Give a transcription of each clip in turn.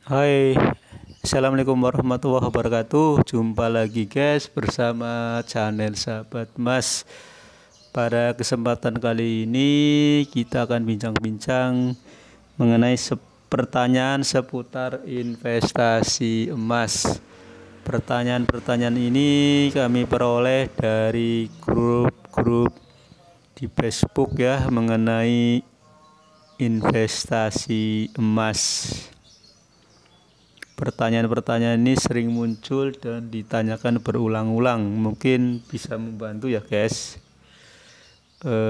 Hai, Assalamualaikum warahmatullahi wabarakatuh. Jumpa lagi guys bersama channel Sahabat Mas. Pada kesempatan kali ini kita akan bincang-bincang mengenai pertanyaan seputar investasi emas. Pertanyaan-pertanyaan ini kami peroleh dari grup-grup di Facebook ya, mengenai investasi emas. Pertanyaan-pertanyaan ini sering muncul dan ditanyakan berulang-ulang. Mungkin bisa membantu ya guys.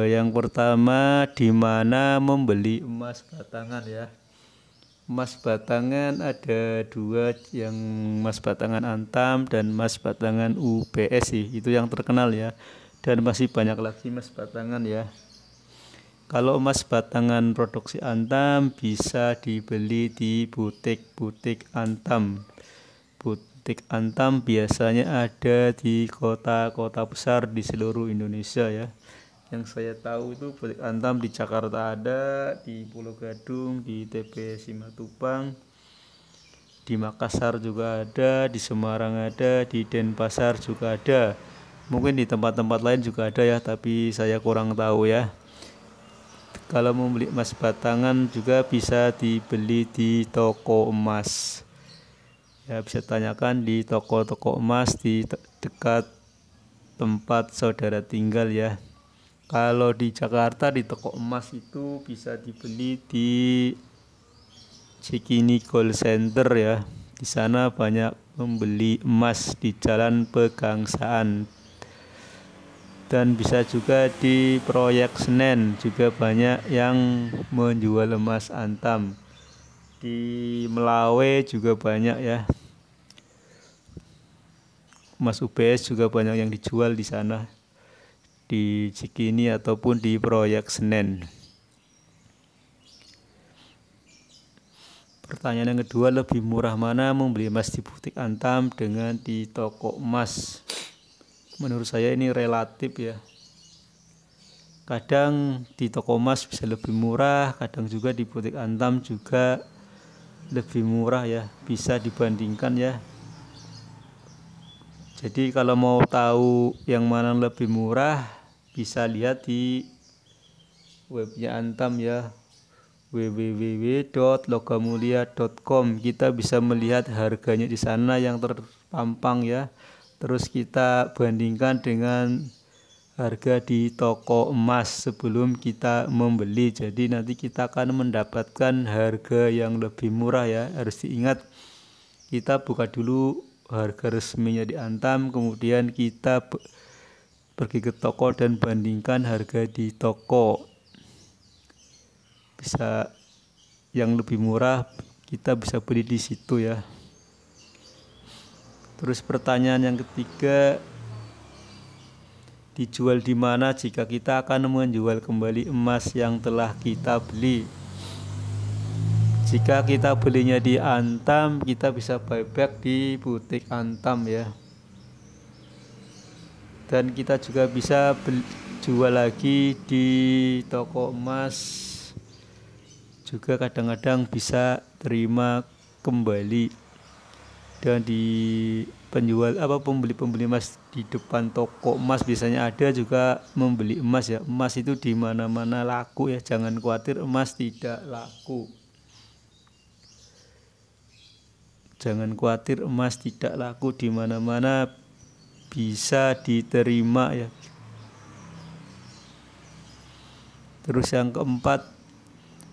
Yang pertama, di mana membeli emas batangan ya? Emas batangan ada dua, yang emas batangan Antam dan emas batangan UBS sih. Itu yang terkenal ya. Dan masih banyak lagi emas batangan ya. Kalau emas batangan produksi Antam bisa dibeli di butik-butik Antam. Butik Antam biasanya ada di kota-kota besar di seluruh Indonesia ya. Yang saya tahu itu butik Antam di Jakarta ada, di Pulau Gadung, di TP Simatupang, di Makassar juga ada, di Semarang ada, di Denpasar juga ada. Mungkin di tempat-tempat lain juga ada ya, tapi saya kurang tahu ya. Kalau mau beli emas batangan juga bisa dibeli di toko emas. Ya, bisa tanyakan di toko-toko emas di dekat tempat saudara tinggal ya. Kalau di Jakarta di toko emas itu bisa dibeli di Cikini Gold Center ya. Di sana banyak membeli emas di Jalan Pegangsaan. Dan bisa juga di Proyek Senen juga banyak yang menjual emas Antam. Di Melawe juga banyak ya. Emas UBS juga banyak yang dijual di sana, di Cikini ataupun di Proyek Senen. Pertanyaan yang kedua, lebih murah mana membeli emas di butik Antam dengan di toko emas? Menurut saya ini relatif ya. Kadang di toko emas bisa lebih murah, kadang juga di butik Antam juga lebih murah ya, bisa dibandingkan ya. Jadi kalau mau tahu yang mana lebih murah, bisa lihat di webnya Antam ya, www.logamulia.com. Kita bisa melihat harganya di sana yang terpampang ya. Terus kita bandingkan dengan harga di toko emas sebelum kita membeli. Jadi nanti kita akan mendapatkan harga yang lebih murah ya. Harus diingat, kita buka dulu harga resminya di Antam, kemudian kita pergi ke toko dan bandingkan harga di toko. Bisa yang lebih murah kita bisa beli di situ ya. Terus pertanyaan yang ketiga, dijual di mana jika kita akan menjual kembali emas yang telah kita beli? Jika kita belinya di Antam, kita bisa buyback di butik Antam ya. Dan kita juga bisa jual lagi di toko emas. Juga kadang-kadang bisa terima kembali. Dan di pembeli-pembeli emas di depan toko emas biasanya ada juga membeli emas ya. Emas itu di mana-mana laku ya, jangan khawatir emas tidak laku. Jangan khawatir emas tidak laku, di mana-mana bisa diterima ya. Terus yang keempat,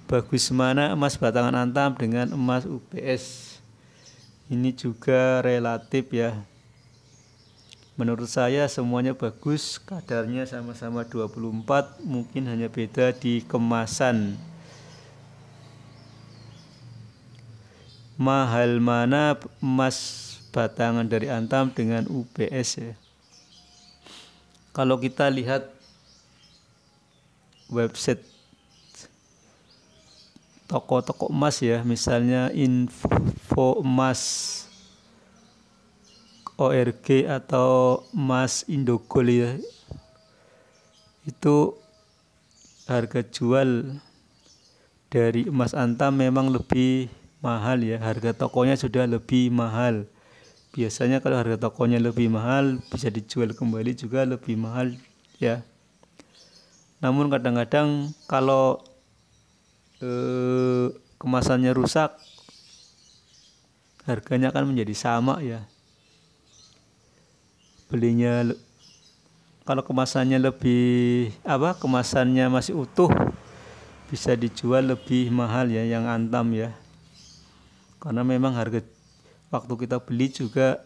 bagus mana emas batangan Antam dengan emas UBS? Ini juga relatif ya. Menurut saya semuanya bagus, kadarnya sama-sama 24, mungkin hanya beda di kemasan. Mahal mana emas batangan dari Antam dengan UBS ya? Kalau kita lihat website toko-toko emas ya, misalnya Info Emas ORG atau Emas Indogol ya, itu harga jual dari emas Antam memang lebih mahal ya, harga tokonya sudah lebih mahal. Biasanya kalau harga tokonya lebih mahal bisa dijual kembali juga lebih mahal ya. Namun kadang-kadang kalau kemasannya rusak, harganya akan menjadi sama ya. Belinya kalau kemasannya kemasannya masih utuh bisa dijual lebih mahal ya yang antam ya. Karena memang harga waktu kita beli juga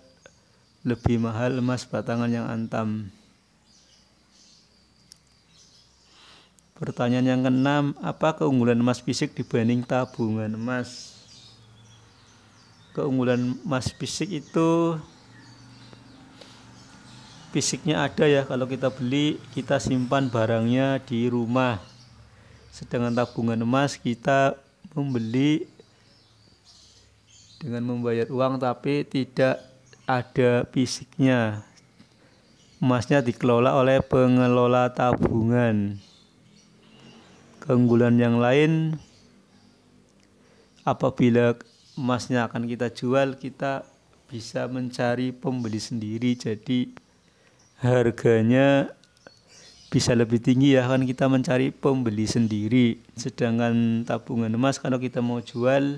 lebih mahal emas batangan yang antam. Pertanyaan yang keenam, apa keunggulan emas fisik dibanding tabungan emas? Keunggulan emas fisik itu fisiknya ada ya, kalau kita beli kita simpan barangnya di rumah. Sedangkan tabungan emas kita membeli dengan membayar uang tapi tidak ada fisiknya. Emasnya dikelola oleh pengelola tabungan. Keunggulan yang lain, apabila emasnya akan kita jual, kita bisa mencari pembeli sendiri, jadi harganya bisa lebih tinggi ya, kan kita mencari pembeli sendiri. Sedangkan tabungan emas kalau kita mau jual,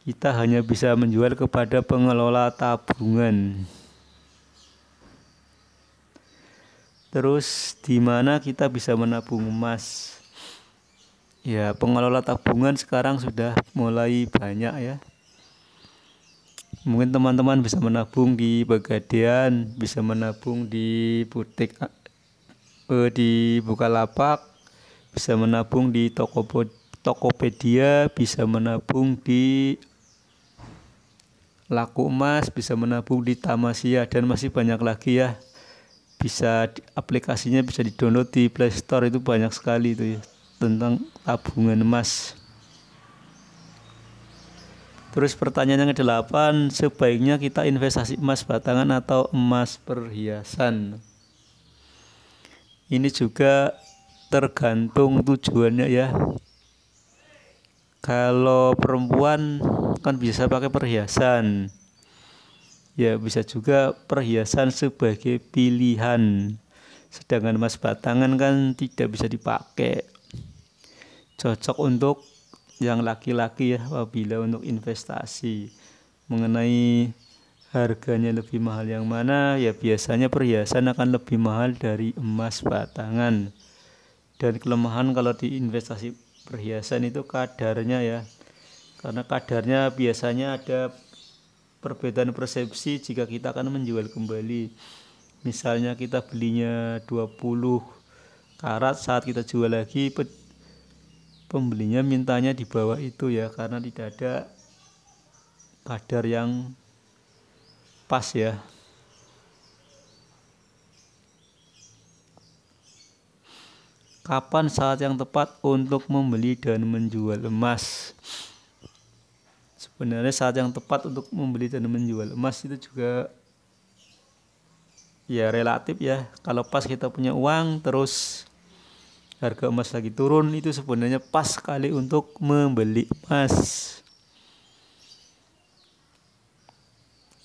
kita hanya bisa menjual kepada pengelola tabungan. Terus di mana kita bisa menabung emas? Ya, pengelola tabungan sekarang sudah mulai banyak ya. Mungkin teman-teman bisa menabung di Pegadaian, bisa menabung di butik di Bukalapak, bisa menabung di Tokopedia, bisa menabung di Laku Emas, bisa menabung di Tamasya, dan masih banyak lagi ya. Aplikasinya bisa di-download di Play Store, itu banyak sekali itu ya tentang tabungan emas. Terus pertanyaan yang ke-8, sebaiknya kita investasi emas batangan atau emas perhiasan? Ini juga tergantung tujuannya ya. Kalau perempuan kan bisa pakai perhiasan. Ya, bisa juga perhiasan sebagai pilihan. Sedangkan emas batangan kan tidak bisa dipakai. Cocok untuk yang laki-laki ya, apabila untuk investasi. Mengenai harganya lebih mahal yang mana, ya biasanya perhiasan akan lebih mahal dari emas batangan. Dan kelemahan kalau di investasi perhiasan itu kadarnya ya. Karena kadarnya biasanya ada perbedaan persepsi jika kita akan menjual kembali. Misalnya kita belinya 20 karat, saat kita jual lagi pembelinya mintanya di bawah itu ya, karena tidak ada kadar yang pas ya. Kapan saat yang tepat untuk membeli dan menjual emas? Sebenarnya saat yang tepat untuk membeli dan menjual emas itu juga ya relatif ya. Kalau pas kita punya uang terus harga emas lagi turun, itu sebenarnya pas sekali untuk membeli emas.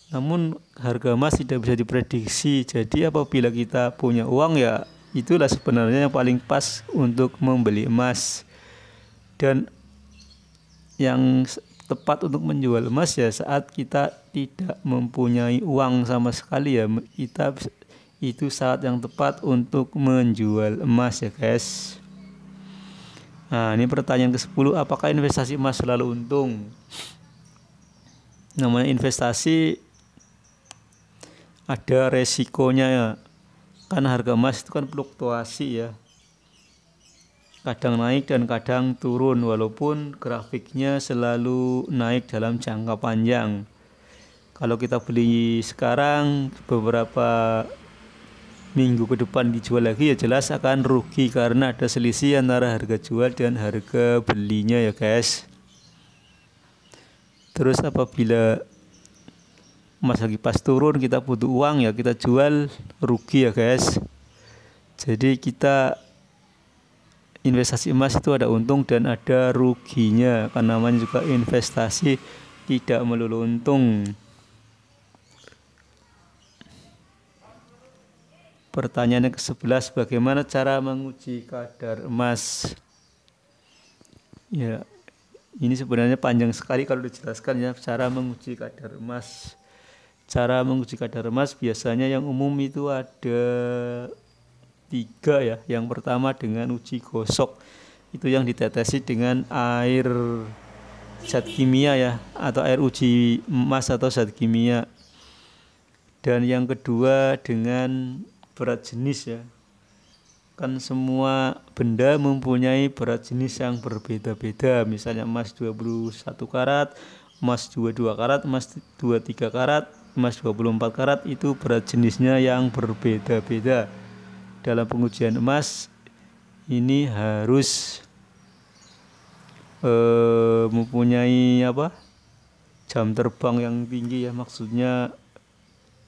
Namun harga emas tidak bisa diprediksi. Jadi apabila kita punya uang ya itulah sebenarnya yang paling pas untuk membeli emas. Dan yang tepat untuk menjual emas ya saat kita tidak mempunyai uang sama sekali ya, itu saat yang tepat untuk menjual emas ya guys. Nah, ini pertanyaan ke-10, apakah investasi emas selalu untung? Namanya investasi ada resikonya ya, karena harga emas itu kan fluktuasi ya, kadang naik dan kadang turun, walaupun grafiknya selalu naik dalam jangka panjang. Kalau kita beli sekarang, beberapa minggu ke depan dijual lagi ya jelas akan rugi karena ada selisih antara harga jual dan harga belinya ya guys. Terus apabila emas lagi pas turun, kita butuh uang ya kita jual, rugi ya guys. Jadi kita investasi emas itu ada untung dan ada ruginya, karena namanya juga investasi, tidak melulu untung. Pertanyaan yang ke-11, bagaimana cara menguji kadar emas? Ya, ini sebenarnya panjang sekali kalau dijelaskan ya, cara menguji kadar emas. Cara menguji kadar emas biasanya yang umum itu ada 3 ya. Yang pertama dengan uji gosok, itu yang ditetesi dengan air zat kimia ya, atau air uji emas atau zat kimia. Dan yang kedua dengan berat jenis ya, kan semua benda mempunyai berat jenis yang berbeda-beda. Misalnya emas 21 karat, emas 22 karat, emas 23 karat, emas 24 karat, itu berat jenisnya yang berbeda-beda. Dalam pengujian emas ini harus mempunyai jam terbang yang tinggi ya, maksudnya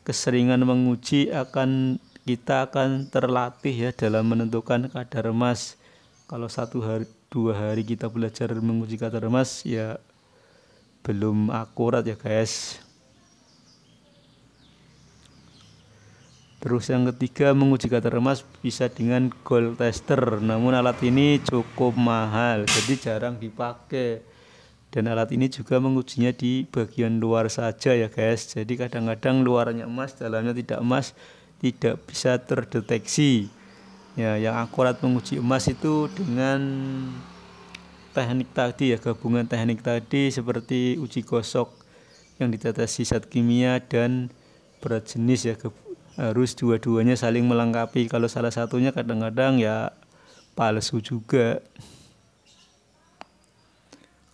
keseringan menguji kita akan terlatih ya dalam menentukan kadar emas. Kalau 1 hari 2 hari kita belajar menguji kadar emas ya belum akurat ya guys. Terus yang ketiga, menguji kadar emas bisa dengan gold tester, namun alat ini cukup mahal jadi jarang dipakai. Dan alat ini juga mengujinya di bagian luar saja ya guys. Jadi kadang-kadang luarnya emas, dalamnya tidak emas, tidak bisa terdeteksi. Ya, yang akurat menguji emas itu dengan teknik tadi ya, gabungan teknik tadi seperti uji gosok yang ditetesi zat kimia dan berat jenis ya, harus dua-duanya saling melengkapi. Kalau salah satunya kadang-kadang ya palsu juga.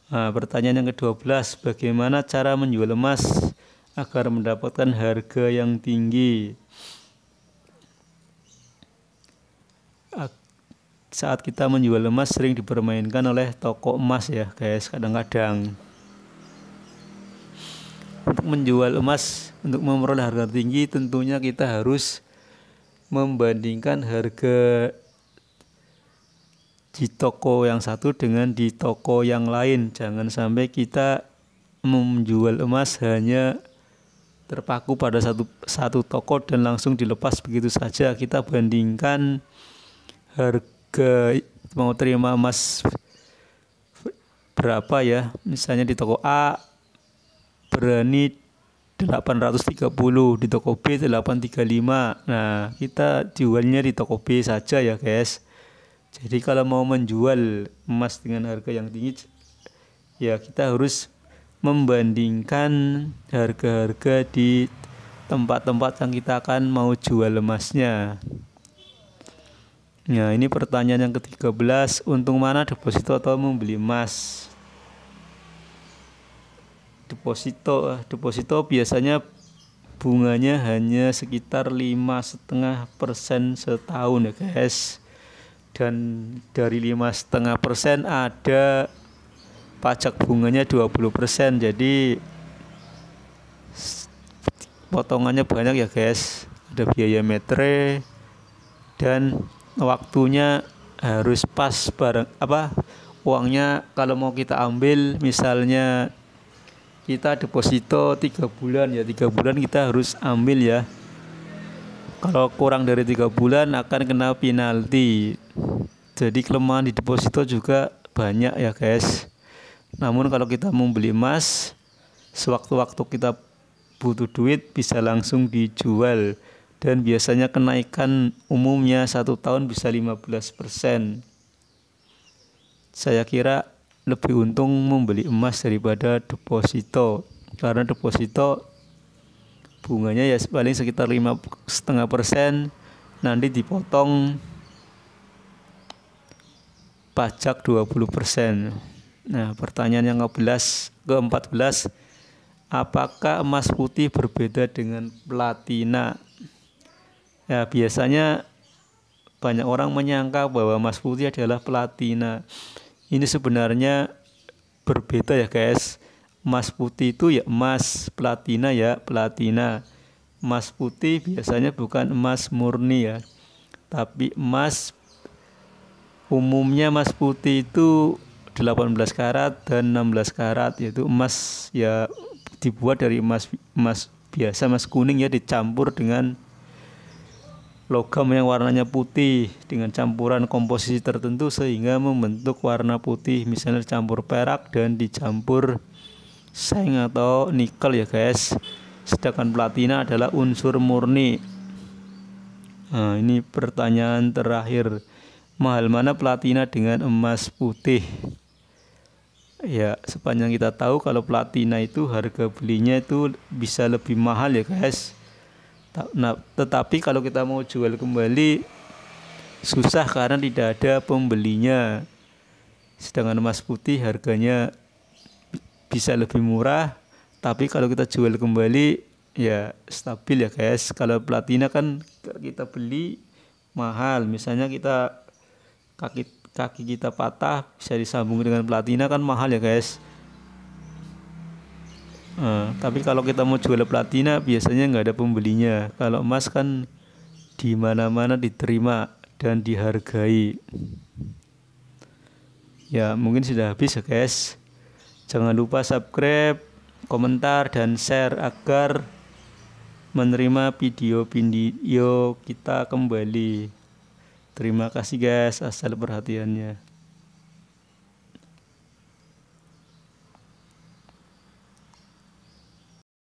Nah, pertanyaan yang ke-12, bagaimana cara menjual emas agar mendapatkan harga yang tinggi? Saat kita menjual emas sering dipermainkan oleh toko emas ya guys, kadang-kadang. Untuk menjual emas, untuk memperoleh harga tinggi, tentunya kita harus membandingkan harga di toko yang satu dengan di toko yang lain. Jangan sampai kita menjual emas hanya terpaku pada satu toko dan langsung dilepas begitu saja. Kita bandingkan harga mau terima emas berapa ya. Misalnya di toko A berani 830, di toko B 835. Nah, kita jualnya di toko B saja ya guys. Jadi kalau mau menjual emas dengan harga yang tinggi ya kita harus membandingkan harga-harga di tempat-tempat yang kita akan mau jual emasnya. Nah, ini pertanyaan yang ke-13, untung mana deposito atau membeli emas? Deposito biasanya bunganya hanya sekitar 5,5% setahun ya guys. Dan dari 5,5% ada pajak bunganya 20%, jadi potongannya banyak ya guys. Ada biaya metre dan waktunya harus pas uangnya. Kalau mau kita ambil, misalnya kita deposito 3 bulan ya, 3 bulan kita harus ambil ya. Kalau kurang dari 3 bulan akan kena penalti. Jadi kelemahan di deposito juga banyak ya guys. Namun kalau kita mau beli emas, sewaktu-waktu kita butuh duit bisa langsung dijual. Dan biasanya kenaikan umumnya 1 tahun bisa 15%. Saya kira lebih untung membeli emas daripada deposito, karena deposito bunganya ya paling sekitar 5,5%, nanti dipotong pajak 20%. Nah, pertanyaan yang ke-14, apakah emas putih berbeda dengan platina? Ya, biasanya banyak orang menyangka bahwa emas putih adalah platina. Ini sebenarnya berbeda ya guys. Emas putih itu ya emas, platina ya platina. Emas putih biasanya bukan emas murni ya, tapi emas Umumnya emas putih itu 18 karat dan 16 karat, yaitu emas ya dibuat dari emas biasa, emas kuning ya, dicampur dengan logam yang warnanya putih dengan campuran komposisi tertentu sehingga membentuk warna putih, misalnya dicampur perak dan dicampur seng atau nikel ya guys. Sedangkan platina adalah unsur murni. Nah, ini pertanyaan terakhir. Mahal mana platina dengan emas putih? Ya, sepanjang kita tahu kalau platina itu harga belinya itu bisa lebih mahal ya guys. Nah, tetapi kalau kita mau jual kembali susah karena tidak ada pembelinya. Sedangkan emas putih harganya bisa lebih murah, tapi kalau kita jual kembali ya stabil ya guys. Kalau platina kan kita beli mahal, misalnya kita kaki kita patah bisa disambung dengan platina kan mahal ya guys. Tapi kalau kita mau jual platina biasanya nggak ada pembelinya. Kalau emas kan di mana-mana diterima dan dihargai. Ya mungkin sudah habis ya guys. Jangan lupa subscribe, komentar, dan share agar menerima video-video kita kembali. Terima kasih guys, asal perhatiannya.